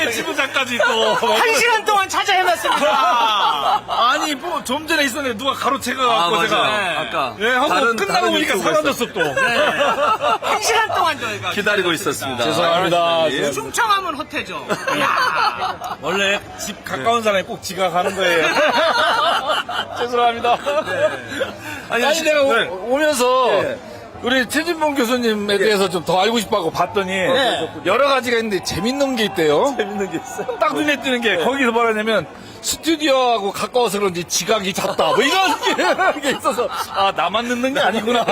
왜 지부장까지 또. 1시간 동안 찾아 헤맸습니다. 아니, 뭐, 좀 전에 있었는데 누가 가로채가갖고 맞아요. 제가. 네. 아까. 예, 하고 끝나고 보니까 사라졌어 또. 1시간 동안 저희가 기다리고 있었습니다. 죄송합니다. 예. 충청하면 호태죠. 이야. 원래 집 가까운 사람이 꼭 지각하는 거예요. 죄송합니다. 아니, 내가 네. 오면서 예. 우리 최진봉 교수님에 대해서 좀 더 알고 싶어 하고 봤더니 여러 가지가 있는데 재밌는 게 있대요. 재밌는 게 있어요. 딱 눈에 띄는 게 거기서 말하냐면 스튜디오하고 가까워서 그런지 지각이 잦다. 뭐 이런 게 있어서 아 나만 늦는 게 아니구나.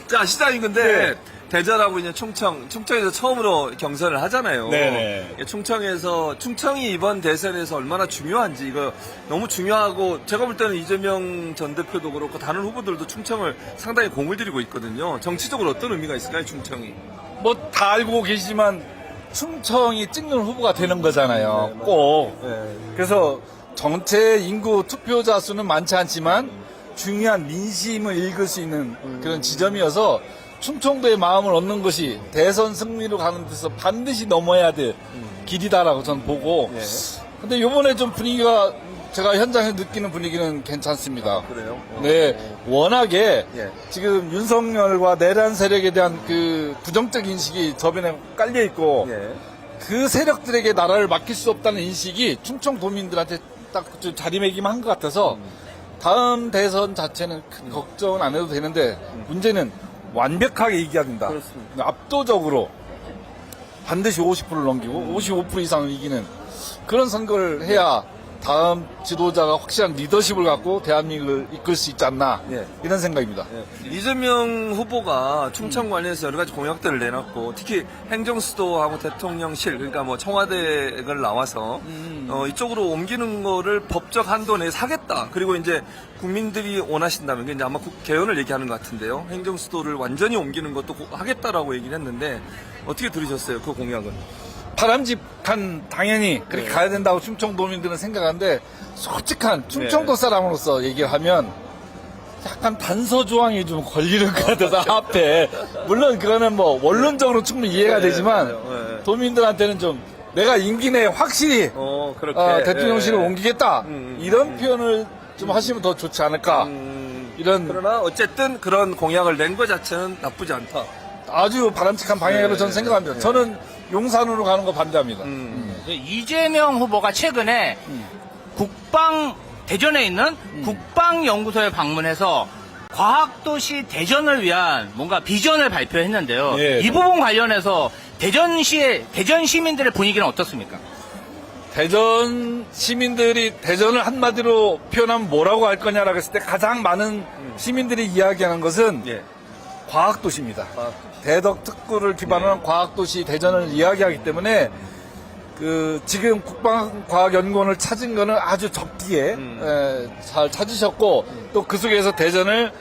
자, 시장님 근데 대전하고 이제 충청에서 처음으로 경선을 하잖아요. 네네. 충청이 이번 대선에서 얼마나 중요한지 이거 너무 중요하고 제가 볼 때는 이재명 전 대표도 그렇고 다른 후보들도 충청을 상당히 공을 들이고 있거든요. 정치적으로 어떤 의미가 있을까요, 충청이? 뭐 다 알고 계시지만 충청이 찍는 후보가 되는 거잖아요. 네, 꼭. 네. 그래서 전체 인구 투표자 수는 많지 않지만 중요한 민심을 읽을 수 있는 그런 지점이어서 충청도의 마음을 얻는 것이 대선 승리로 가는 데서 반드시 넘어야 될 길이다라고 저는 보고. 예. 근데 요번에 좀 분위기가 제가 현장에서 느끼는 분위기는 괜찮습니다. 그래요? 네, 워낙에 예. 지금 윤석열과 내란 세력에 대한 그 부정적 인식이 저변에 깔려 있고 예. 그 세력들에게 나라를 맡길 수 없다는 인식이 충청도민들한테 딱 자리매김한 것 같아서 다음 대선 자체는 큰 걱정은 안 해도 되는데 문제는 완벽하게 이겨야 된다. 그렇습니다. 압도적으로 반드시 50%를 넘기고 55% 이상을 이기는 그런 선거를 해야 다음 지도자가 확실한 리더십을 갖고 대한민국을 이끌 수 있지 않나 예. 이런 생각입니다. 이재명 후보가 충청 관련해서 여러 가지 공약들을 내놨고 특히 행정수도하고 대통령실 그러니까 뭐 청와대를 나와서 이쪽으로 옮기는 거를 법적 한도 내에 하겠다. 그리고 이제 국민들이 원하신다면 이제 아마 개헌을 얘기하는 것 같은데요. 행정수도를 완전히 옮기는 것도 하겠다라고 얘기를 했는데 어떻게 들으셨어요? 그 공약은? 바람직한 당연히 그렇게 가야 된다고 충청도민들은 생각하는데 솔직한 충청도 사람으로서 얘기를 하면 약간 단서 조항이 좀 걸리는 것 같아서 앞에 물론 그거는 뭐 원론적으로 충분히 이해가 되지만 맞아요. 도민들한테는 좀 내가 임기 내에 확실히 그렇게 대통령실을 옮기겠다 이런 표현을 좀 하시면 더 좋지 않을까 이런 그러나 어쨌든 그런 공약을 낸 것 자체는 나쁘지 않다. 아주 바람직한 방향으로 저는 생각합니다. 저는 용산으로 가는 거 반대합니다. 이재명 후보가 최근에 대전에 있는 국방연구소에 방문해서 과학도시 대전을 위한 뭔가 비전을 발표했는데요. 예. 이 부분 관련해서 대전 시민들의 분위기는 어떻습니까? 대전 시민들이 대전을 한마디로 표현하면 뭐라고 할 거냐라고 했을 때 가장 많은 시민들이 이야기하는 것은 예. 과학도시입니다. 대덕 특구를 기반으로 한 과학도시 대전을 이야기하기 때문에 지금 국방과학연구원을 찾은 거는 아주 적기에 잘 찾으셨고 또 그 속에서 대전을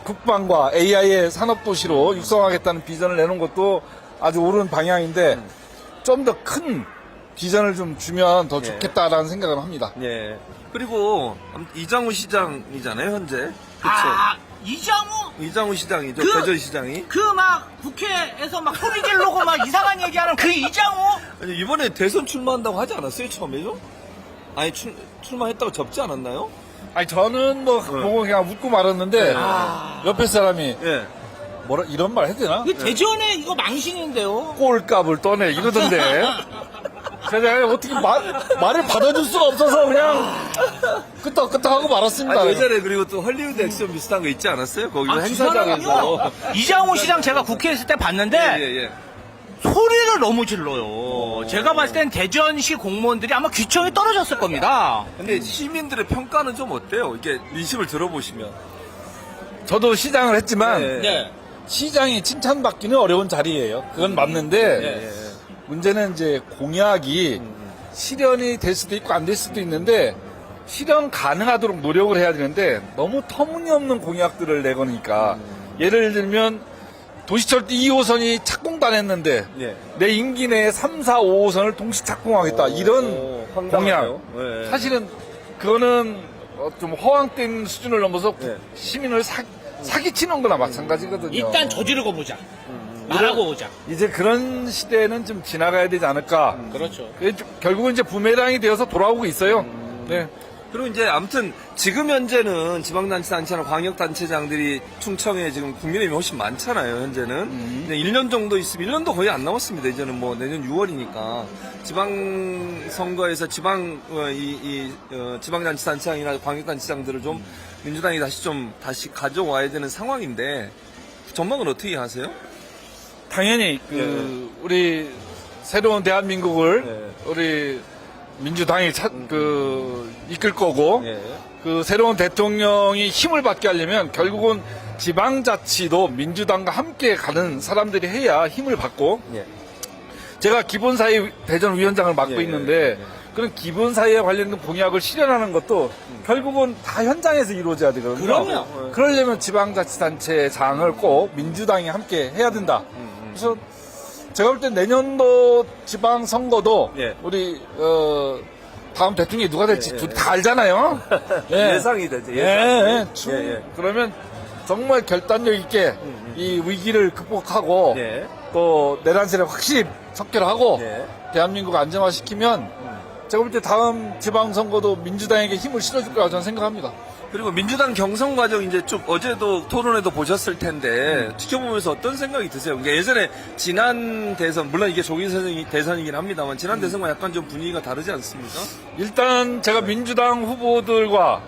국방과 AI의 산업도시로 육성하겠다는 비전을 내놓은 것도 아주 옳은 방향인데 좀 더 큰 비전을 좀 주면 더 좋겠다라는 생각을 합니다. 예. 그리고 이장우 시장이잖아요, 현재. 그렇죠. 이장우 시장이죠. 대전 시장이. 국회에서 소리 지르고 이상한 얘기하는 그 이장우? 아니, 이번에 대선 출마한다고 하지 않았어요, 처음에죠? 아니, 출마했다고 접지 않았나요? 아니 저는 보고 그냥 웃고 말았는데 옆에 사람이 뭐라 이런 말 해도 되나? 대전에 이거 망신인데요. 꼴값을 떠내 이러던데. 제가 어떻게 말을 받아줄 수가 없어서 그냥 끄떡끄떡하고 말았습니다. 아니, 예전에 그리고 또 헐리우드 액션 비슷한 거 있지 않았어요? 거기서 행사장에서. 이장우 시장 제가 국회에 있을 때 봤는데 소리를 너무 질러요. 제가 봤을 땐 대전시 공무원들이 아마 귀청이 떨어졌을 겁니다. 근데 시민들의 평가는 좀 어때요? 이게 민심을 들어보시면. 저도 시장을 했지만 네. 시장이 칭찬받기는 어려운 자리예요. 그건 맞는데 문제는 이제 공약이 실현이 될 수도 있고 안 될 수도 있는데 실현 가능하도록 노력을 해야 되는데 너무 터무니없는 공약들을 내거니까 예를 들면 도시철도 2호선이 착공단했는데 내 임기 내에 3, 4, 5호선을 동시 착공하겠다 이런 공약 사실은 그거는 좀 허황된 수준을 넘어서 시민을 사기치는 거나 마찬가지거든요. 일단 저지르고 보자. 말하고 오자. 이제 그런 시대는 좀 지나가야 되지 않을까. 그렇죠. 결국은 이제 부메랑이 되어서 돌아오고 있어요. 네. 그리고 이제 아무튼 지금 현재는 지방자치단체나 광역단체장들이 충청에 지금 국민의힘이 훨씬 많잖아요, 현재는. 이제 1년 정도 있으면, 1년도 거의 안 남았습니다. 이제는 뭐 내년 6월이니까. 지방선거에서 지방자치단체장이나 광역단체장들을 좀 민주당이 다시 가져와야 되는 상황인데, 전망은 어떻게 하세요? 당연히, 우리 새로운 대한민국을 우리 민주당이 이끌 거고, 그 새로운 대통령이 힘을 받게 하려면 결국은 지방자치도 민주당과 함께 가는 사람들이 해야 힘을 받고, 제가 기본사회 대전위원장을 맡고 있는데, 그런 기본사회에 관련된 공약을 실현하는 것도 결국은 다 현장에서 이루어져야 되거든요. 그럼요. 그러려면 지방자치단체장을 꼭 민주당이 함께 해야 된다. 그래서 제가 볼 때 내년도 지방선거도 우리 다음 대통령이 누가 될지 둘이 다 알잖아요. 예상이 되죠. 그러면 정말 결단력 있게 이 위기를 극복하고 또 내란 세력 확실히 척결하고 대한민국 안정화시키면 제가 볼 때 다음 지방선거도 민주당에게 힘을 실어줄 거라고 저는 생각합니다. 그리고 민주당 경선 과정 이제 쭉 어제도 토론회도 보셨을 텐데 지켜보면서 어떤 생각이 드세요? 그러니까 예전에 지난 대선, 물론 이게 조기 대선이긴 합니다만 지난 대선과 약간 좀 분위기가 다르지 않습니까? 일단 제가 민주당 후보들과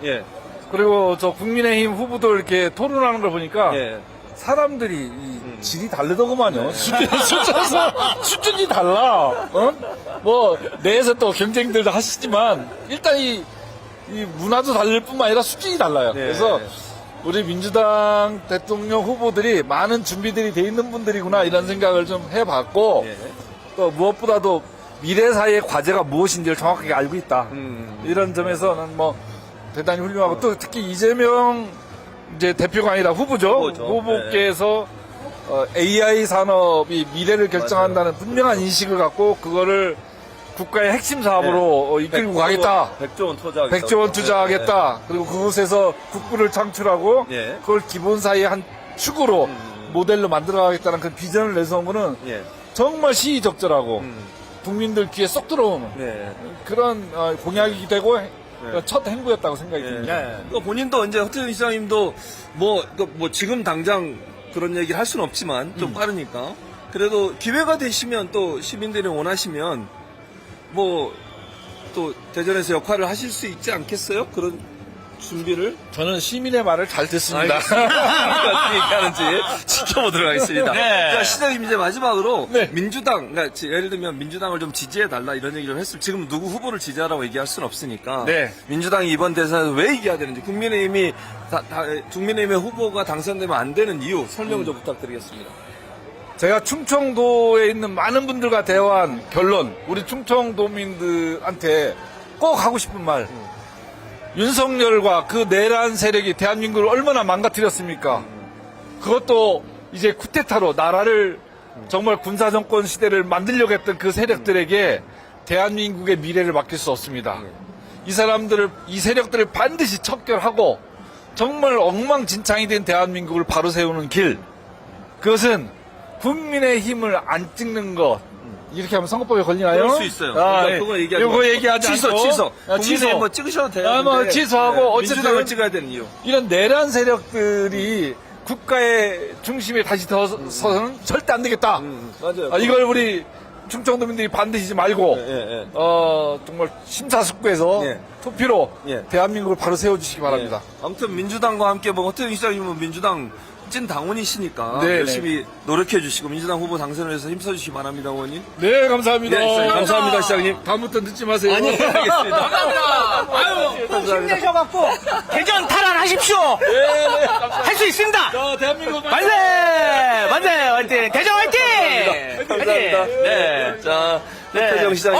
그리고 저 국민의힘 후보들 이렇게 토론하는 걸 보니까 사람들이 이 질이 다르더구만요. 수준이 달라. 뭐 내에서 또 경쟁들도 하시지만 일단 이 문화도 다를 뿐만 아니라 수준이 달라요. 그래서 우리 민주당 대통령 후보들이 많은 준비들이 돼 있는 분들이구나 이런 생각을 좀 해봤고 또 무엇보다도 미래 사회의 과제가 무엇인지를 정확하게 알고 있다. 이런 점에서는 뭐 대단히 훌륭하고 또 특히 이재명 이제 대표가 아니라 후보죠. 후보께서 AI 산업이 미래를 결정한다는 분명한 인식을 갖고 그거를 국가의 핵심 사업으로 이끌고 가겠다. 100조 원 투자하겠다. 100조 원 투자하겠다. 그리고 그곳에서 국부를 창출하고 그걸 기본사회의 한 축으로 모델로 만들어가겠다는 그 비전을 내세운 거는 정말 시의적절하고 국민들 귀에 쏙 들어오는 그런 공약이 되고 첫 행보였다고 생각이 듭니다. 본인도 이제 허태준 시장님도 뭐 지금 당장 그런 얘기를 할 수는 없지만 좀 빠르니까 그래도 기회가 되시면 또 시민들이 원하시면 뭐 또 대전에서 역할을 하실 수 있지 않겠어요? 그런 준비를? 저는 시민의 말을 잘 듣습니다. 어떻게 얘기하는지 지켜보도록 하겠습니다. 자, 시장님 이제 마지막으로 민주당, 그러니까 예를 들면 민주당을 좀 지지해달라 이런 얘기 좀 했으면 지금 누구 후보를 지지하라고 얘기할 수는 없으니까 민주당이 이번 대선에서 왜 이겨야 되는지 국민의힘의 후보가 당선되면 안 되는 이유 설명을 좀 부탁드리겠습니다. 제가 충청도에 있는 많은 분들과 대화한 결론, 우리 충청도민들한테 꼭 하고 싶은 말. 윤석열과 그 내란 세력이 대한민국을 얼마나 망가뜨렸습니까? 그것도 이제 쿠데타로 나라를 정말 군사정권 시대를 만들려고 했던 그 세력들에게 대한민국의 미래를 맡길 수 없습니다. 이 세력들을 반드시 척결하고 정말 엉망진창이 된 대한민국을 바로 세우는 길. 그것은 국민의 힘을 안 찍는 것. 이렇게 하면 선거법에 걸리나요? 그럴 수 있어요. 그거 얘기하지 이거 얘기하지 않고. 취소. 국민의힘 뭐 찍으셔도 돼요. 뭐 취소하고 어쨌든 민주당을 찍어야 되는 이유. 이런 내란 세력들이 국가의 중심에 다시 서서는 절대 안 되겠다. 맞아요. 이걸 우리 충청도민들이 반드시 말고 정말 심사숙고해서 투표로 대한민국을 바로 세워주시기 바랍니다. 아무튼 민주당과 함께 뭐 허태준 시장님은 민주당 찐 당원이시니까 열심히 노력해 주시고 민주당 후보 당선을 위해서 힘써주시기 바랍니다, 의원님. 네, 감사합니다. 감사합니다, 시장님. 다음부터 늦지 마세요. 알겠습니다. 감사합니다. 아유, 힘내셔갖고 대전 탈환하십시오. 할 수 있습니다. 대한민국 만세! 화이팅! 대전 화이팅! 감사합니다. 자, 허태준 시장님.